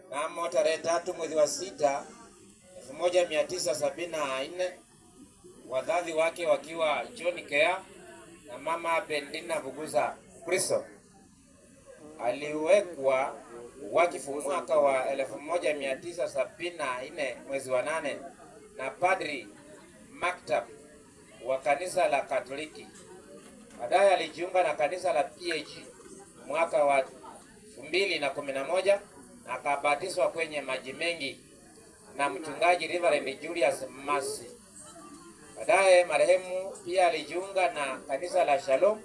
Mnamo tarehe 3 mwezi wa 6 1974, wazazi wake wakiwa John Kea na mama Bendina Vuguza Kristo. Aliwekwa wakifu mwaka wa 1974 mwezi wa 8 na Padri Maktab wa kanisa la Katoliki. Baadaye alijiunga na kanisa la PAG mwaka wa 2011 na akabatizwa kwenye maji mengi na mchungaji Reverend Julius Masi. Baadaye marehemu pia alijiunga na kanisa la Shalom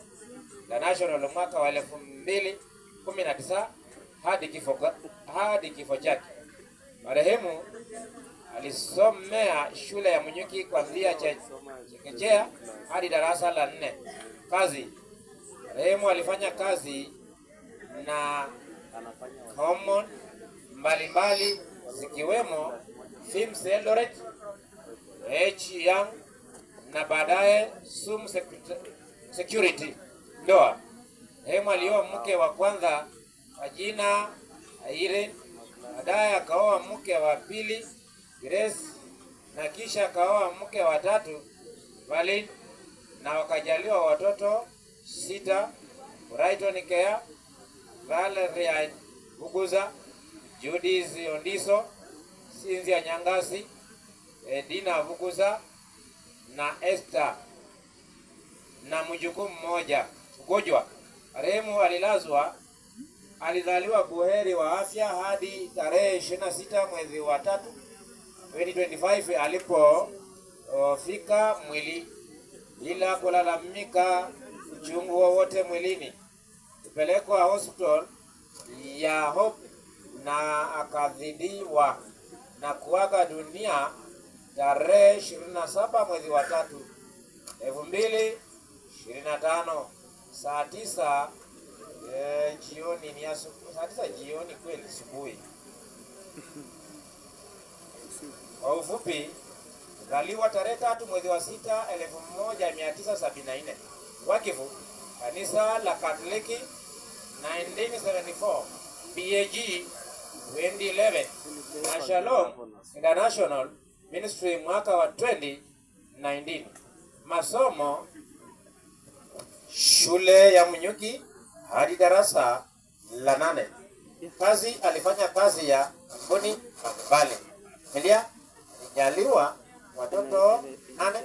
International mwaka wa 2019 hadi kifo chake. Marehemu alisomea shule ya Munyuki kuanzia chekechea hadi darasa la 4. Kazi. Marehemu alifanya kazi na common mbalimbali zikiwemo Films Eldoret, Young na baadaye Sum Security Ndoa. Marehemu alioa mke wa kwanza kwa jina Irene, baadaye akaoa mke wa pili Grace, na kisha akaoa mke wa tatu Valin, na wakajaliwa watoto 6: Brighton Kea, Valeria Vuguza, Judith Ondiso, Cynthia Nyangasi, Dina Vuguza na Esther, na mjukuu mmoja Kujwa. Marehemu alizaliwa buheri wa afya hadi tarehe 26 mwezi wa 3 2025 alipofika mwili bila kulalamika uchungu wowote mwilini. Kupelekwa hospital ya Hope na akadhibiwa na kuaga dunia tarehe 27 mwezi wa 3 2025 saa 9 jioni. Ni saa 9 jioni kweli asubuhi. Kwa ufupi, zaliwa tarehe 3 mwezi wa 6 1974. Wakifu kanisa la Katoliki 1974, PAG 2011 na Shalom International Ministry mwaka wa 2019. Masomo shule ya Munyuki hadi darasa la 8. Kazi alifanya kazi ya kampuni mbalimbali. Familia alijaliwa watoto 8